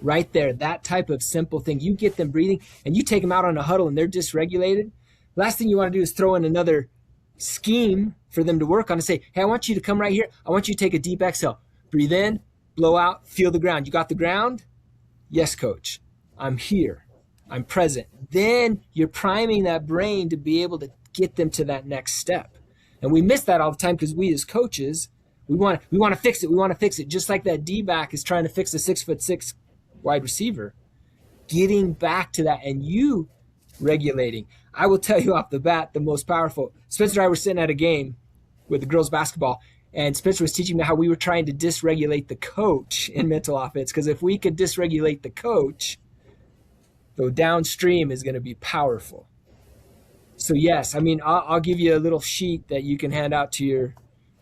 Right there, that type of simple thing. You get them breathing, and you take them out on a huddle and they're dysregulated. Last thing you want to do is throw in another scheme for them to work on and say, hey, I want you to come right here. I want you to take a deep exhale. Breathe in, blow out, feel the ground. You got the ground? Yes, coach. I'm here. I'm present. Then you're priming that brain to be able to get them to that next step. And we miss that all the time because we as coaches, we want to fix it. We want to fix it. Just like that D-back is trying to fix a 6'6" wide receiver. Getting back to that and you regulating. I will tell you off the bat, the most powerful. Spencer and I were sitting at a game with the girls basketball, and Spencer was teaching me how we were trying to dysregulate the coach in mental offense. Because if we could dysregulate the coach, the downstream is going to be powerful. So yes, I mean, I'll give you a little sheet that you can hand out to your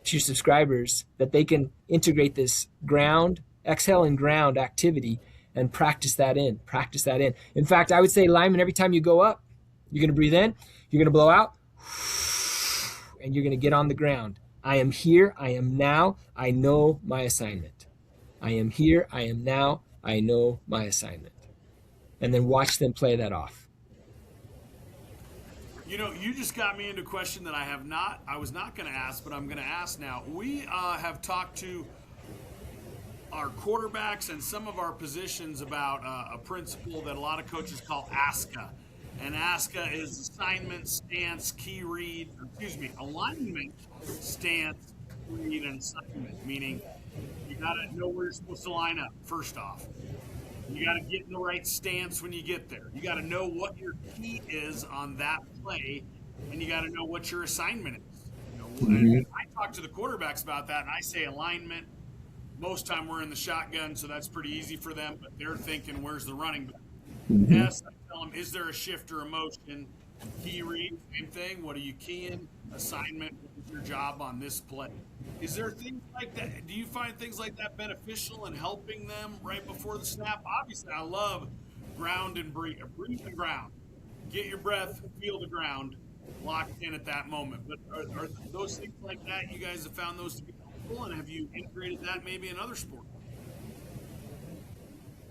subscribers that they can integrate this ground, exhale and ground activity and practice that in. In fact, I would say, lineman, every time you go up, you're going to breathe in, you're going to blow out, and you're going to get on the ground. I am here, I am now, I know my assignment. I am here, I am now, I know my assignment. And then watch them play that off. You just got me into a question that I was not going to ask, but I'm going to ask now. We have talked to our quarterbacks and some of our positions about a principle that a lot of coaches call ASCA. And ASCA is assignment, stance, key read, alignment, stance, read, and assignment, meaning you got to know where you're supposed to line up, first off. You got to get in the right stance when you get there. You got to know what your key is on that play, and you got to know what your assignment is. I talk to the quarterbacks about that, and I say alignment. Most time we're in the shotgun, so that's pretty easy for them, but they're thinking, where's the running back? Yes, I tell them, is there a shift or a motion? Key read, same thing. What are you keying? Assignment, what is your job on this play? Is there things like that? Do you find things like that beneficial in helping them right before the snap? Obviously, I love ground and breathe and ground. Get your breath, feel the ground, locked in at that moment. But are those things like that, you guys have found those to be helpful, and have you integrated that maybe in other sports?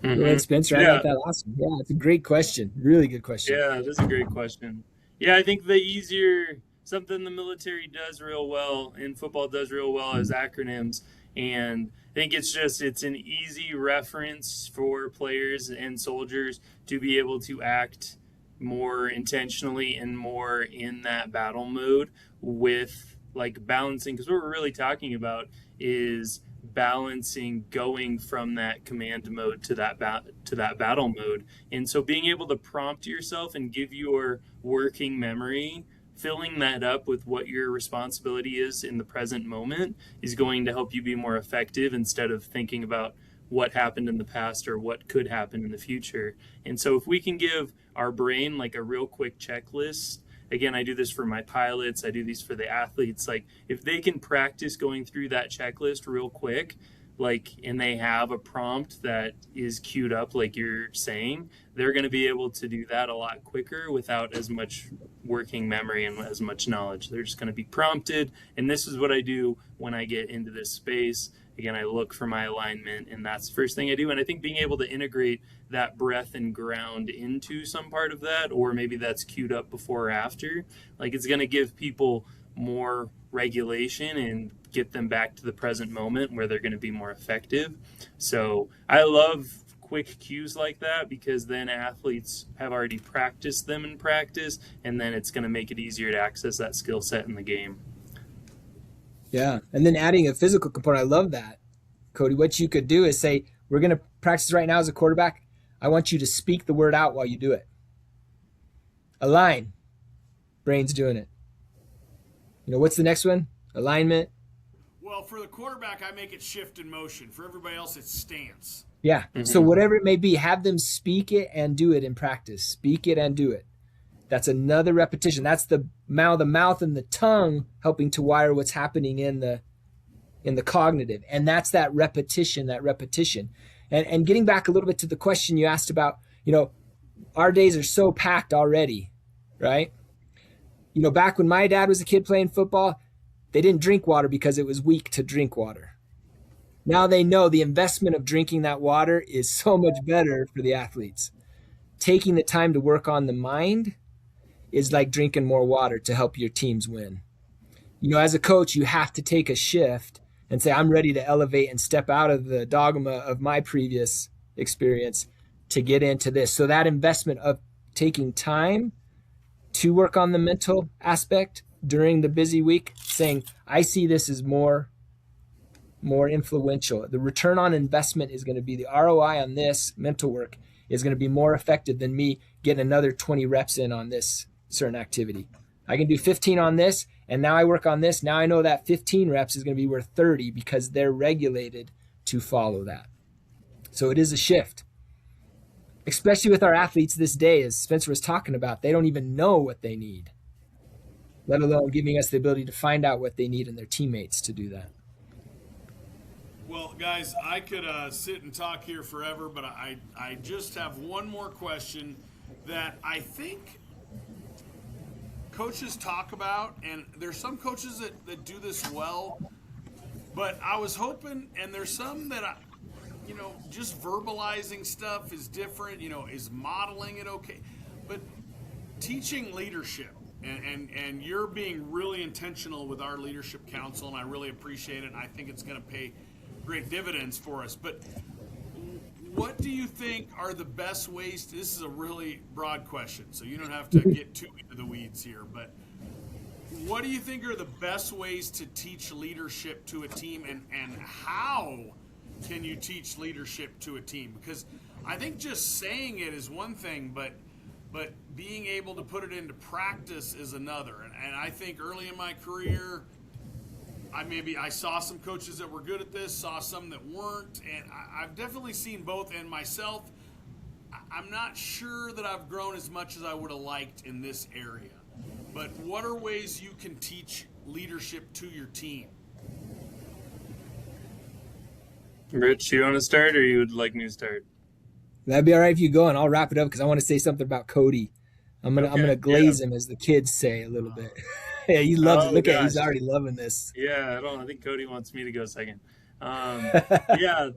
Go ahead, Spencer. I like that. Awesome. Yeah, it's a great question. Really good question. Yeah, that's a great question. Yeah, I think the easier something the military does real well and football does real well is acronyms. And I think it's an easy reference for players and soldiers to be able to act more intentionally and more in that battle mode with like balancing, because what we're really talking about is balancing going from that command mode to that battle mode. And so being able to prompt yourself and give your working memory, filling that up with what your responsibility is in the present moment, is going to help you be more effective instead of thinking about what happened in the past or what could happen in the future. And so if we can give our brain like a real quick checklist, again, I do this for my pilots, I do these for the athletes, like if they can practice going through that checklist real quick, like, and they have a prompt that is queued up, like you're saying, they're going to be able to do that a lot quicker without as much working memory and as much knowledge. They're just going to be prompted. And this is what I do when I get into this space. Again, I look for my alignment, and that's the first thing I do. And I think being able to integrate that breath and ground into some part of that, or maybe that's queued up before or after, like it's going to give people more regulation and get them back to the present moment where they're going to be more effective. So I love quick cues like that, because then athletes have already practiced them in practice, and then it's going to make it easier to access that skill set in the game. Yeah. And then adding a physical component. I love that, Cody. What you could do is say, we're going to practice right now as a quarterback. I want you to speak the word out while you do it. Align. Brain's doing it. You know, what's the next one? Alignment. Well, for the quarterback, I make it shift in motion. For everybody else, it's stance. Yeah. Mm-hmm. So whatever it may be, have them speak it and do it in practice. Speak it and do it. That's another repetition. That's the mouth and the tongue helping to wire what's happening in the cognitive. And that's that repetition. And getting back a little bit to the question you asked about, you know, our days are so packed already, right? You know, back when my dad was a kid playing football, they didn't drink water because it was weak to drink water. Now they know the investment of drinking that water is so much better for the athletes. Taking the time to work on the mind is like drinking more water to help your teams win. You know, as a coach, you have to take a shift and say, I'm ready to elevate and step out of the dogma of my previous experience to get into this. So that investment of taking time to work on the mental aspect during the busy week, saying, I see this as more influential. The return on investment is going to be, the ROI on this mental work is going to be more effective than me getting another 20 reps in on this certain activity. I can do 15 on this, and now I work on this. Now I know that 15 reps is going to be worth 30 because they're regulated to follow that. So it is a shift, especially with our athletes this day, as Spencer was talking about. They don't even know what they need, let alone giving us the ability to find out what they need in their teammates to do that. Well, guys, I could sit and talk here forever, but I just have one more question that I think coaches talk about, and there's some coaches that do this well, but I was hoping, and there's some that just verbalizing stuff is different, is modeling it okay, but teaching leadership, and you're being really intentional with our leadership council, and I really appreciate it, and I think it's going to pay great dividends for us. But what do you think are the best ways to, this is a really broad question, so you don't have to get too into the weeds here, but what do you think are the best ways to teach leadership to a team, and how can you teach leadership to a team? Because I think just saying it is one thing, but being able to put it into practice is another. And I think early in my career, I saw some coaches that were good at this, saw some that weren't, and I've definitely seen both. And myself, I'm not sure that I've grown as much as I would have liked in this area. But what are ways you can teach leadership to your team? Rich, you want to start, or you would like me to start? That'd be all right if you go, and I'll wrap it up because I want to say something about Cody. I'm gonna glaze him, as the kids say, a little bit. Yeah, he loves it. Look at, he's already loving this. Yeah, I think Cody wants me to go second. Yeah,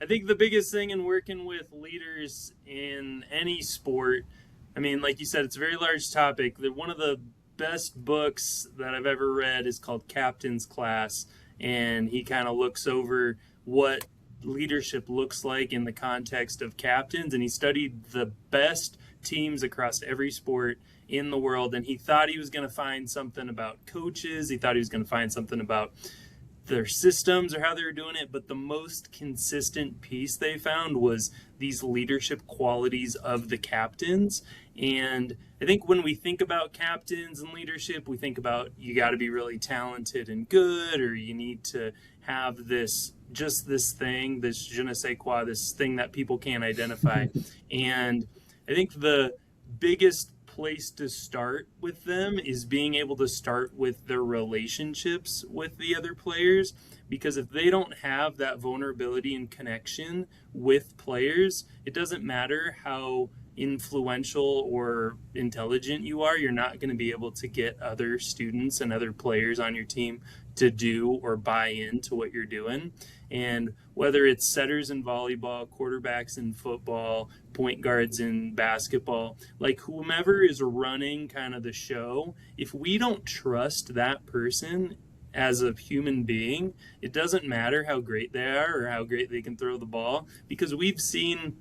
I think the biggest thing in working with leaders in any sport, I mean, like you said, it's a very large topic. One of the best books that I've ever read is called Captain's Class, and he kind of looks over what leadership looks like in the context of captains, and he studied the best teams across every sport in the world, and he thought he was going to find something about coaches. He thought he was going to find something about their systems or how they were doing it, but the most consistent piece they found was these leadership qualities of the captains. And I think when we think about captains and leadership, we think about you got to be really talented and good, or you need to have this thing, this je ne sais quoi, this thing that people can't identify. And I think the biggest place to start with them is being able to start with their relationships with the other players, because if they don't have that vulnerability and connection with players, it doesn't matter how influential or intelligent you are, you're not going to be able to get other students and other players on your team to do or buy into what you're doing. And whether it's setters in volleyball, quarterbacks in football, point guards in basketball, like whomever is running kind of the show, if we don't trust that person as a human being, it doesn't matter how great they are or how great they can throw the ball, because we've seen,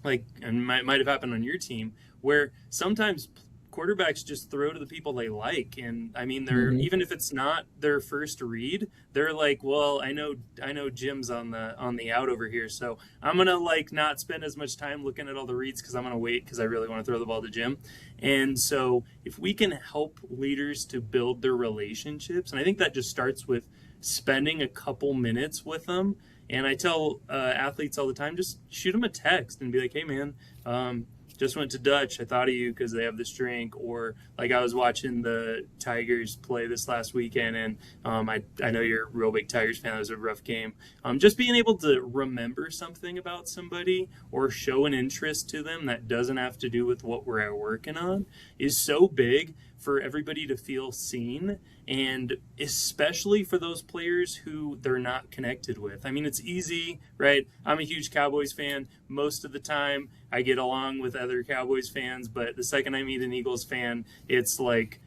like, and might have happened on your team, where sometimes quarterbacks just throw to the people they like, and I mean, they're even if it's not their first read, they're like, well, I know Jim's on the out over here, so I'm gonna like not spend as much time looking at all the reads because I'm gonna wait because I really want to throw the ball to Jim. And so if we can help leaders to build their relationships, and I think that just starts with spending a couple minutes with them. And I tell athletes all the time, just shoot them a text and be like, hey man, just went to Dutch. I thought of you because they have this drink. Or like, I was watching the Tigers play this last weekend, and I know you're a real big Tigers fan. It was a rough game. Just being able to remember something about somebody or show an interest to them that doesn't have to do with what we're working on is so big for everybody to feel seen, and especially for those players who they're not connected with. I mean, it's easy, right? I'm a huge Cowboys fan. Most of the time I get along with other Cowboys fans, but the second I meet an Eagles fan, it's like,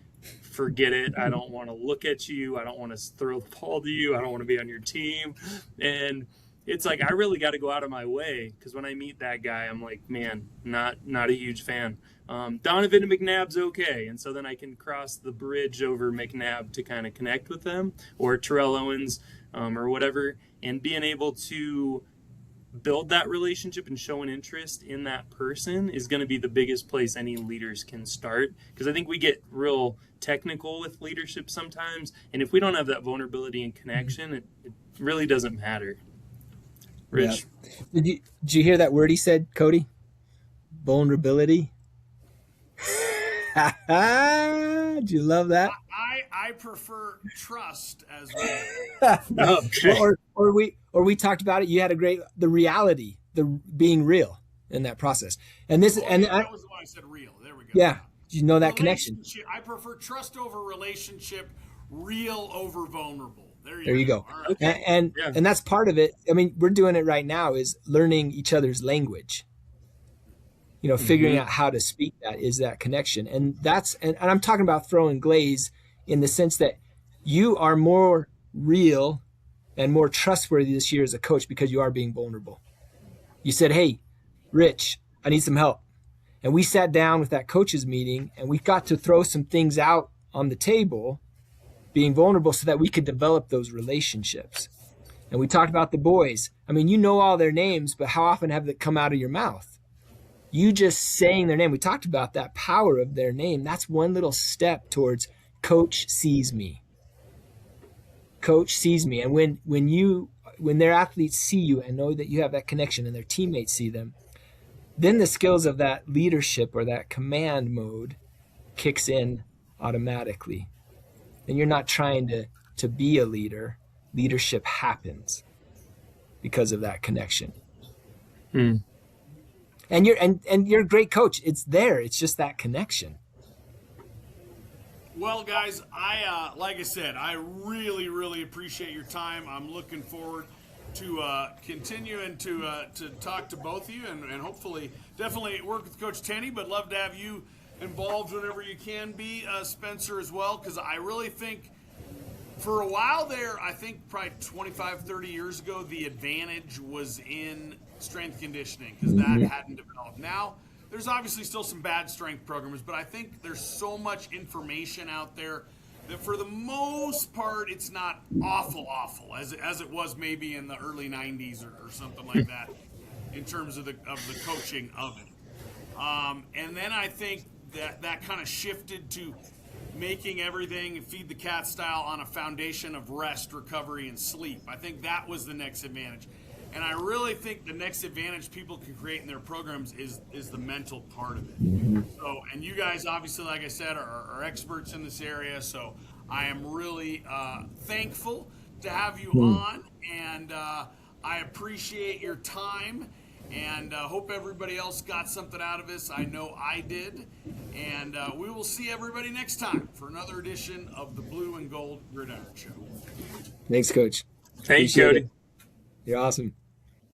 forget it. I don't want to look at you. I don't want to throw the ball to you. I don't want to be on your team. And it's like, I really got to go out of my way, because when I meet that guy, I'm like, man, not a huge fan. Donovan and McNabb's okay, and so then I can cross the bridge over McNabb to kind of connect with them, or Terrell Owens, or whatever, and being able to build that relationship and show an interest in that person is going to be the biggest place any leaders can start, because I think we get real technical with leadership sometimes, and if we don't have that vulnerability and connection, it really doesn't matter. Rich? Yeah. Did you hear that word he said, Cody? Vulnerability. Did you love that? I prefer trust as well. Okay. or we talked about it. You had the reality, the being real in that process. And this that was the one I said, real. There we go. Yeah. Did you know that connection? I prefer trust over relationship, real over vulnerable. There you go. All right. Okay. And that's part of it. I mean, we're doing it right now, is learning each other's language. You know, figuring out how to speak that is that connection. And and I'm talking about throwing glaze in the sense that you are more real and more trustworthy this year as a coach because you are being vulnerable. You said, hey, Rich, I need some help. And we sat down with that coaches meeting, and we got to throw some things out on the table, being vulnerable, so that we could develop those relationships. And we talked about the boys. I mean, you know all their names, but how often have they come out of your mouth? You just saying their name. We talked about that power of their name. That's one little step towards coach sees me. Coach sees me. And when their athletes see you and know that you have that connection, and their teammates see them, then the skills of that leadership or that command mode kicks in automatically. And you're not trying to be a leader. Leadership happens because of that connection. Hmm. And you're a great coach. It's there. It's just that connection. Well, guys, like I said, I really, really appreciate your time. I'm looking forward to continuing to talk to both of you and hopefully definitely work with Coach Tenney, but love to have you involved whenever you can be, Spencer, as well, because I really think for a while there, I think probably 25, 30 years ago, the advantage was in strength conditioning because that hadn't developed. Now, there's obviously still some bad strength programs, but I think there's so much information out there that for the most part, it's not awful as it was maybe in the early 90s or something like that in terms of the coaching of it. And then I think that kind of shifted to making everything feed the cat style on a foundation of rest, recovery, and sleep. I think that was the next advantage. And I really think the next advantage people can create in their programs is the mental part of it. So, and you guys obviously, like I said, are experts in this area. So I am really thankful to have you on, and I appreciate your time. And hope everybody else got something out of this. I know I did. And we will see everybody next time for another edition of the Blue and Gold Gridiron Show. Thanks, Coach. Thanks, Cody. You're awesome.